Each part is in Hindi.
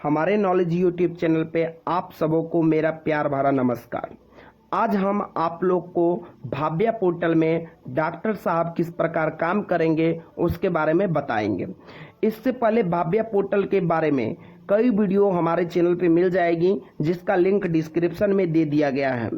हमारे नॉलेज यूट्यूब चैनल पे आप सबों को मेरा प्यार भरा नमस्कार। आज हम आप लोग को भाव्या पोर्टल में डॉक्टर साहब किस प्रकार काम करेंगे उसके बारे में बताएंगे। इससे पहले भाव्या पोर्टल के बारे में कई वीडियो हमारे चैनल पे मिल जाएगी, जिसका लिंक डिस्क्रिप्शन में दे दिया गया है।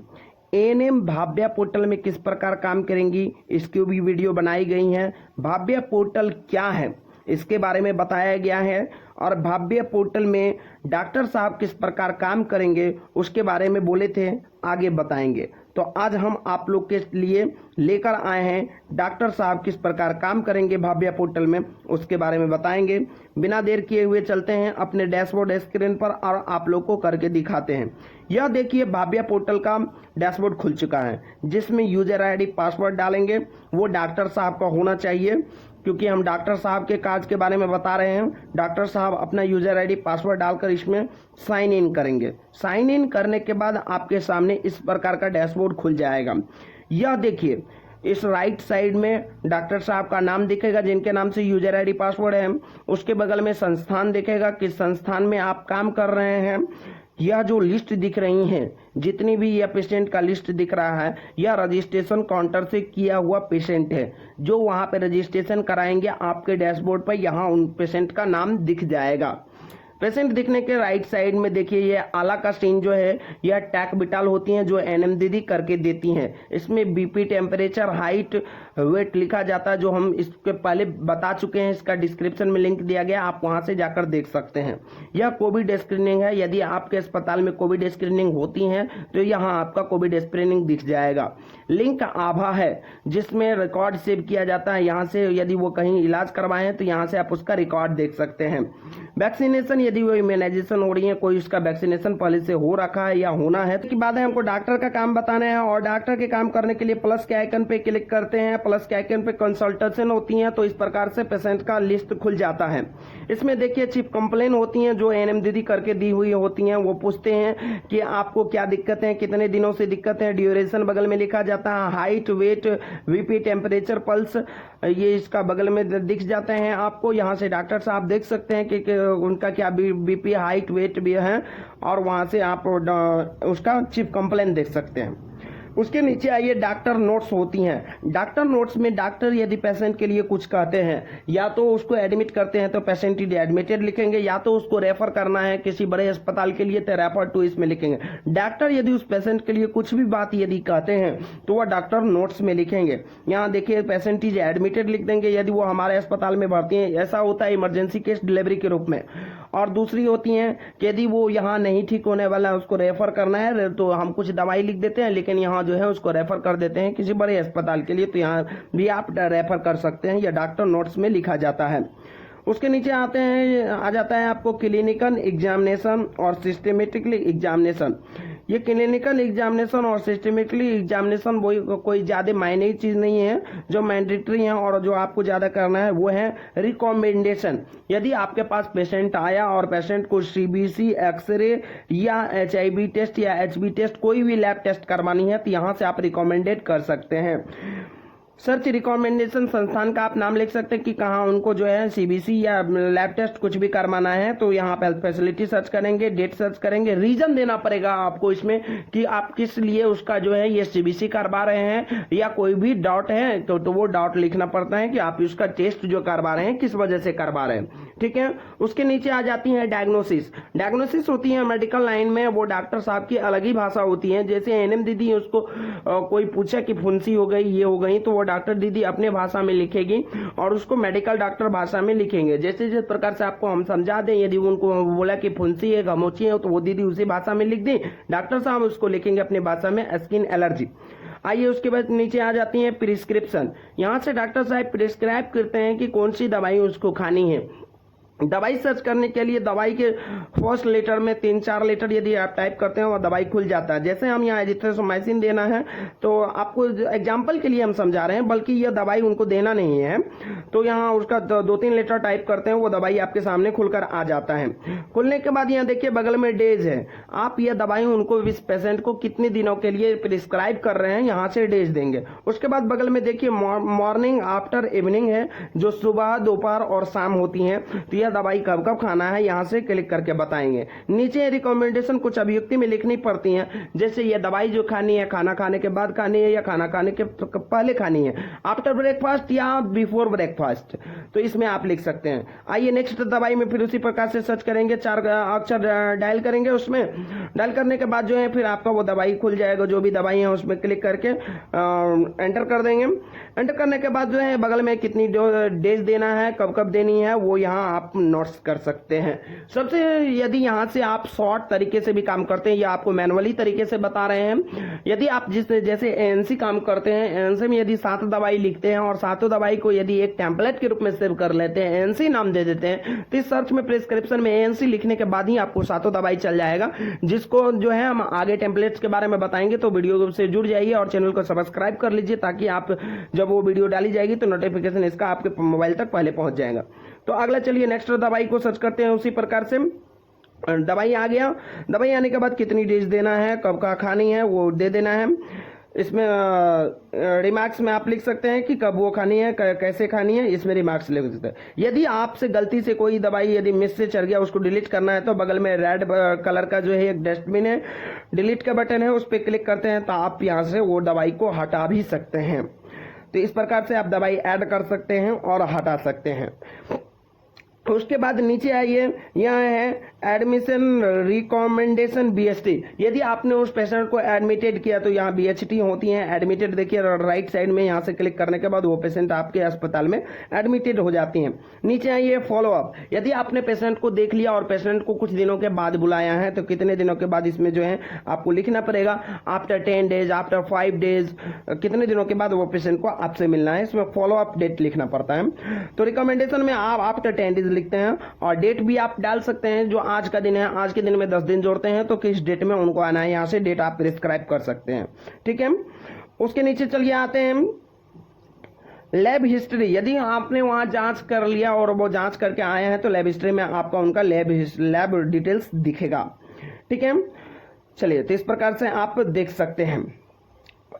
एएनएम भाव्या पोर्टल में किस प्रकार काम करेंगी इसकी भी वीडियो बनाई गई है। भाव्या पोर्टल क्या है इसके बारे में बताया गया है और भाव्या पोर्टल में डॉक्टर साहब किस प्रकार काम करेंगे उसके बारे में बोले थे, आगे बताएंगे। तो आज हम आप लोग के लिए लेकर आए हैं डॉक्टर साहब किस प्रकार काम करेंगे भाव्या पोर्टल में, उसके बारे में बताएंगे। बिना देर किए हुए चलते हैं अपने डैशबोर्ड स्क्रीन पर और आप लोग को करके दिखाते हैं। यह देखिए भाव्या पोर्टल का डैशबोर्ड खुल चुका है, जिसमें यूजर आईडी पासवर्ड डालेंगे वो डॉक्टर साहब का होना चाहिए, क्योंकि हम डॉक्टर साहब के काज के बारे में बता रहे हैं। डॉक्टर साहब अपना यूजर आईडी पासवर्ड डालकर इसमें साइन इन करेंगे। साइन इन करने के बाद आपके सामने इस प्रकार का डैशबोर्ड खुल जाएगा। यह देखिए इस राइट साइड में डॉक्टर साहब का नाम दिखेगा जिनके नाम से यूजर आईडी पासवर्ड है। उसके बगल में संस्थान दिखेगा, किस संस्थान में आप काम कर रहे हैं। यह जो लिस्ट दिख रही है, जितनी भी यह पेशेंट का लिस्ट दिख रहा है, यह रजिस्ट्रेशन काउंटर से किया हुआ पेशेंट है। जो वहां पे रजिस्ट्रेशन कराएंगे आपके डैशबोर्ड पर यहाँ उन पेशेंट का नाम दिख जाएगा। पेशेंट दिखने के राइट साइड में देखिए ये आला का सीन जो है, यह टैक बिटाल होती हैं जो एनएम दीदी करके देती हैं। इसमें बीपी, टेम्परेचर, हाइट, वेट लिखा जाता है, जो हम इसके पहले बता चुके हैं। इसका डिस्क्रिप्शन में लिंक दिया गया, आप वहां से जाकर देख सकते हैं। यह कोविड स्क्रीनिंग है। यदि आपके अस्पताल में कोविड स्क्रीनिंग होती है तो यहाँ आपका कोविड स्क्रीनिंग दिख जाएगा। लिंक आभा है जिसमें रिकॉर्ड सेव किया जाता है। यहाँ से यदि वो कहीं इलाज करवाए हैं तो यहाँ से आप उसका रिकॉर्ड देख सकते हैं। वैक्सीनेशन, यदि वो इम्यूनाइजेशन हो रही है, कोई उसका वैक्सीनेशन पहले से हो रखा है या होना है, तो बाद है हमको डॉक्टर का काम बताना है। और डॉक्टर के काम करने के लिए प्लस के आइकन पे क्लिक करते हैं। प्लस के आइकन पे कंसल्टेशन होती है, तो इस प्रकार से पेशेंट का लिस्ट खुल जाता है। इसमें देखिए चीफ कंप्लेन होती हैं जो एएनएम दीदी करके दी हुई होती हैं। वो पूछते हैं कि आपको क्या दिक्कत है, कितने दिनों से दिक्कत है। ड्यूरेशन बगल में लिखा जाता है। Height, weight, BP, temperature, pulse, ये इसका बगल में दिख जाते हैं आपको। यहाँ से डॉक्टर साहब देख सकते हैं कि उनका क्या बीपी, हाइट, वेट भी है, और वहां से आप उसका चीफ कंप्लेन देख सकते हैं। उसके नीचे आइए डॉक्टर नोट्स होती हैं। डॉक्टर नोट्स में डॉक्टर यदि पेशेंट के लिए कुछ कहते हैं, या तो उसको एडमिट करते हैं तो पेशेंट इज एडमिटेड लिखेंगे, या तो उसको रेफर करना है किसी बड़े अस्पताल के लिए तो रेफर टू इसमें लिखेंगे। डॉक्टर यदि उस पेशेंट के लिए कुछ भी बात यदि कहते हैं तो वह डॉक्टर नोट्स में लिखेंगे। यहाँ देखिए पेशेंट इज एडमिटेड लिख देंगे यदि वो हमारे अस्पताल में भर्ती है। ऐसा होता है इमरजेंसी केस डिलीवरी के रूप में। और दूसरी होती हैं कि यदि वो यहाँ नहीं ठीक होने वाला है, उसको रेफर करना है, तो हम कुछ दवाई लिख देते हैं, लेकिन यहाँ जो है उसको रेफर कर देते हैं किसी बड़े अस्पताल के लिए, तो यहाँ भी आप रेफर कर सकते हैं। यह डॉक्टर नोट्स में लिखा जाता है। उसके नीचे आ जाता है आपको क्लिनिकल एग्जामिनेशन और सिस्टमेटिकली एग्जामिनेशन। ये क्लिनिकल एग्जामिनेशन और सिस्टमेटिकली एग्जामिनेशन वो कोई ज़्यादा मायने की चीज़ नहीं है, जो मैंडेटरी है और जो आपको ज़्यादा करना है वो है रिकमेंडेशन। यदि आपके पास पेशेंट आया और पेशेंट को सीबीसी, एक्सरे या एचआईवी टेस्ट या एचबी टेस्ट, कोई भी लैब टेस्ट करवानी है, तो यहाँ से आप रिकमेंडेड कर सकते हैं। सर्च रिकमेंडेशन, संस्थान का आप नाम लिख सकते हैं कि कहाँ उनको जो है सीबीसी या लैब टेस्ट कुछ भी करवाना है, तो यहाँ पे फैसिलिटी सर्च करेंगे, डेट सर्च करेंगे। रीजन देना पड़ेगा आपको इसमें कि आप किस लिए उसका जो है ये सीबीसी करवा रहे हैं, या कोई भी डाउट है तो वो डाउट लिखना पड़ता है कि आप उसका टेस्ट जो करवा रहे हैं किस वजह से करवा रहे हैं। ठीक है। उसके नीचे आ जाती है डायग्नोसिस। डायग्नोसिस होती है मेडिकल लाइन में, वो डॉक्टर साहब की अलग ही भाषा होती है। जैसे एएनएम दीदी उसको कोई पूछा कि फुंसी हो गई, ये हो गई, तो वो डॉक्टर दीदी अपने भाषा में लिखेगी और उसको मेडिकल डॉक्टर भाषा में लिखेंगे। जैसे जिस प्रकार से आपको हम समझा दें, यदि उनको बोला कि फुंसी है, गमोची है, तो वो दीदी उसी भाषा में लिख दी, डॉक्टर साहब उसको लिखेंगे अपनी भाषा में स्किन एलर्जी। आइए उसके बाद नीचे आ जाती है प्रिस्क्रिप्शन। यहाँ से डॉक्टर साहब प्रिस्क्राइब करते हैं कि कौन सी दवाई उसको खानी है। दवाई सर्च करने के लिए दवाई के फर्स्ट लेटर में 3-4 लेटर यदि आप टाइप करते हैं वो दवाई खुल जाता है। जैसे हम यहाँ एजिथ्रोमाइसिन देना है, तो आपको एग्जांपल के लिए हम समझा रहे हैं, बल्कि यह दवाई उनको देना नहीं है। तो यहाँ उसका 2-3 लेटर टाइप करते हैं, वो दवाई आपके सामने खुलकर आ जाता है। खुलने के बाद यहाँ देखिए बगल में डेज है। आप यह दवाई उनको इस पेशेंट को कितने दिनों के लिए प्रिस्क्राइब कर रहे हैं, यहाँ से डेज देंगे। उसके बाद बगल में देखिए मॉर्निंग, आफ्टर, इवनिंग है, जो सुबह, दोपहर और शाम होती है। तो यह दवाई कब कब खाना है यहाँ से क्लिक करके बताएंगे। नीचे रिकमेंडेशन कुछ अभियुक्ति में लिखनी पड़ती हैं, जैसे ये दवाई जो खानी है खाना खाने के बाद खानी है या खाना खाने के पहले खानी है, आफ्टर ब्रेकफास्ट या बिफोर ब्रेकफास्ट, तो इसमें आप लिख सकते हैं। आइए नेक्स्ट दवाई में फिर उसी प्रकार से सर्च करेंगे, 4 अक्षर डायल करेंगे, उसमें डायल करने के बाद जो है फिर आपका वो दवाई खुल जाएगा, जो भी दवाई है उसमें क्लिक करके एंटर कर देंगे। एंटर करने के बाद जो है बगल में कितनी डेज देना है, कब कब देनी है, वो यहाँ आप नोट्स कर सकते हैं। सबसे यदि यहाँ से आप शॉर्ट तरीके से भी काम करते हैं या आपको मैनुअली तरीके से बता रहे हैं, यदि आप जैसे एएनसी काम करते हैं, एएनसी में यदि 7 दवाई लिखते हैं और 7 दवाई को यदि एक टेम्पलेट के रूप में सेव कर लेते हैं, एएनसी नाम दे देते हैं, तो इस सर्च में प्रिस्क्रिप्शन में एएनसी लिखने के बाद ही आपको 7 दवाई चल जाएगा, जिसको जो है हम आगे टेम्पलेट्स के बारे में बताएंगे। तो वीडियो से जुड़ जाइए और चैनल को सब्सक्राइब कर लीजिए, ताकि आप जब वो वीडियो डाली जाएगी तो नोटिफिकेशन इसका आपके मोबाइल तक पहले पहुंच जाएगा। तो अगला चलिए नेक्स्ट दवाई को सर्च करते हैं। उसी प्रकार से दवाई आ गया, दवाई आने के बाद कितनी डेज देना है, कब का खानी है, वो दे देना है। इसमें रिमार्क्स में आप लिख सकते हैं कि कब वो खानी है, कैसे खानी है, इसमें रिमार्क्स लिख सकते हैं। यदि आपसे गलती से कोई दवाई यदि मिस से चढ़ गया, उसको डिलीट करना है, तो बगल में रेड कलर का जो है एक डस्टबिन है, डिलीट का बटन है, उस पर क्लिक करते हैं तो आप यहाँ से वो दवाई को हटा भी सकते हैं। तो इस प्रकार से आप दवाई ऐड कर सकते हैं और हटा सकते हैं। उसके बाद नीचे आइए, यहाँ है एडमिशन रिकमेंडेशन बीएचटी। यदि आपने उस पेशेंट को एडमिटेड किया तो यहाँ बीएचटी होती है, एडमिटेड देखिए राइट साइड में, यहाँ से क्लिक करने के बाद वो पेशेंट आपके अस्पताल में एडमिटेड हो जाती हैं। नीचे आइए फॉलोअप। यदि आपने पेशेंट को देख लिया और पेशेंट को कुछ दिनों के बाद बुलाया है, तो कितने दिनों के बाद इसमें जो है आपको लिखना पड़ेगा, आफ्टर 10 डेज, आफ्टर 5 डेज, कितने दिनों के बाद वो पेशेंट को आपसे मिलना है, इसमें फॉलोअप डेट लिखना पड़ता है। तो रिकमेंडेशन में आप आफ्टर 10 डेज लिखते हैं और डेट भी आप डाल सकते हैं, जो आज का दिन है, आज के दिन में 10 दिन जोड़ते हैं तो किस डेट में उनको आना है, यहां से डेट आप प्रिस्क्राइब कर सकते हैं। ठीक है, उसके नीचे चलिए आते हैं लैब हिस्ट्री। यदि आपने वहां जांच कर लिया और वो जांच करके आए हैं तो लैब हिस्ट्री में आपका उनका लैब डिटेल्स दिखेगा। ठीक है, चलिए तो इस प्रकार से आप देख सकते हैं।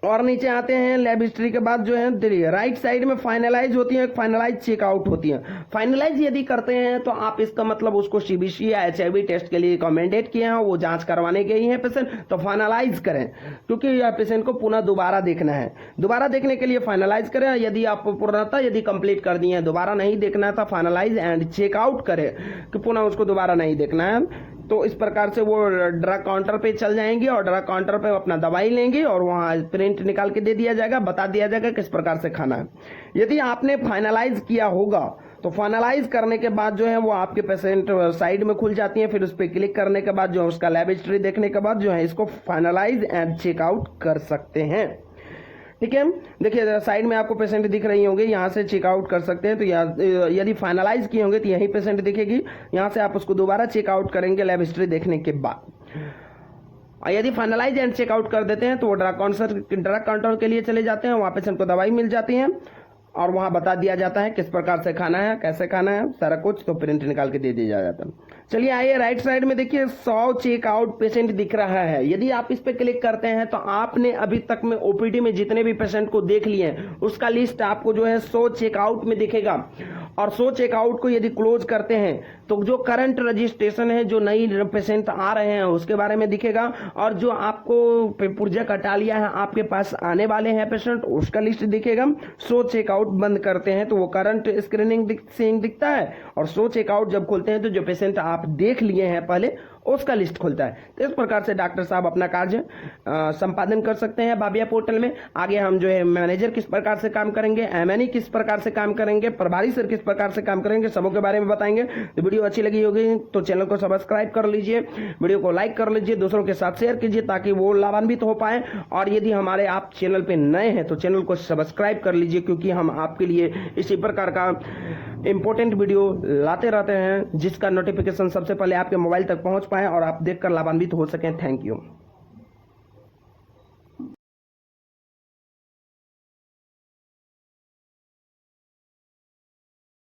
और नीचे आते हैं लैब हिस्ट्री के बाद जो है देखिए राइट साइड में फाइनलाइज होती है, फाइनलाइज चेकआउट होती है। फाइनलाइज यदि करते हैं तो आप इसका मतलब उसको सीबीसी या एचआईवी टेस्ट के लिए रिकमेंडेड किए हैं, वो जांच करवाने गई है पेशेंट, तो फाइनलाइज करें, क्योंकि यह पेशेंट को पुनः दोबारा देखना है। दोबारा देखने के लिए फाइनलाइज करें। यदि आप पूर्णतः यदि कंप्लीट कर दिए हैं, दोबारा नहीं देखना है, तो फाइनलाइज एंड चेकआउट करें कि पुनः उसको दोबारा नहीं देखना है। तो इस प्रकार से वो ड्रग काउंटर पे चल जाएंगे और ड्रग काउंटर पे अपना दवाई लेंगे और वहां प्रिंट निकाल के दे दिया जाएगा, बता दिया जाएगा किस प्रकार से खाना है। यदि आपने फाइनलाइज किया होगा तो फाइनलाइज करने के बाद जो है वो आपके पेशेंट साइड में खुल जाती है, फिर उस पर क्लिक करने के बाद जो है उसका लैब हिस्ट्री देखने के बाद जो है इसको फाइनलाइज एंड चेकआउट कर सकते हैं। ठीक है, देखिए साइड में आपको पेशेंट दिख रही होंगे, यहाँ से चेकआउट कर सकते हैं। तो यदि फाइनलाइज किए होंगे तो यही पेशेंट दिखेगी, यहाँ से आप उसको दोबारा चेकआउट करेंगे लैब हिस्ट्री देखने के बाद। यदि फाइनलाइज एंड चेकआउट कर देते हैं तो वो ड्रग काउंटर के लिए चले जाते हैं, वहाँ पेशेंट को दवाई मिल जाती है और वहां बता दिया जाता है किस प्रकार से खाना है, कैसे खाना है, सारा कुछ तो प्रिंट निकाल के दे दिया जाता है। चलिए आइए राइट साइड में देखिए 100 चेकआउट पेशेंट दिख रहा है। यदि आप इस पे क्लिक करते हैं तो आपने अभी तक में ओपीडी में जितने भी पेशेंट को देख लिए हैं उसका लिस्ट आपको जो है 100 चेकआउट में दिखेगा। और 100 चेकआउट को यदि क्लोज करते हैं तो जो करंट रजिस्ट्रेशन है, जो नई पेशेंट आ रहे हैं उसके बारे में दिखेगा, और जो आपको पुर्जा कटा लिया है आपके पास आने वाले हैं पेशेंट उसका लिस्ट दिखेगा। 100 चेकआउट बंद करते हैं तो वो करंट स्क्रीनिंग दिखता है, और 100 चेकआउट जब खोलते हैं तो जो पेशेंट आप देख लिए हैं पहले उसका लिस्ट खुलता है। तो इस प्रकार से डॉक्टर साहब अपना कार्य संपादन कर सकते हैं भाबिया पोर्टल में। आगे हम जो है मैनेजर किस प्रकार से काम करेंगे, एमएनई किस प्रकार से काम करेंगे, प्रभारी सर किस प्रकार से काम करेंगे, सबों के बारे में बताएंगे। तो वीडियो अच्छी लगी होगी तो चैनल को सब्सक्राइब कर लीजिए, वीडियो को लाइक कर लीजिए, दूसरों के साथ शेयर कीजिए ताकि वो लाभान्वित हो पाए। और यदि हमारे आप चैनल पे नए हैं तो चैनल को सब्सक्राइब कर लीजिए, क्योंकि हम आपके लिए इसी प्रकार का इंपॉर्टेंट वीडियो लाते रहते हैं जिसका नोटिफिकेशन सबसे पहले आपके मोबाइल तक पहुंच पाए और आप देखकर लाभान्वित हो सकें। Thank you.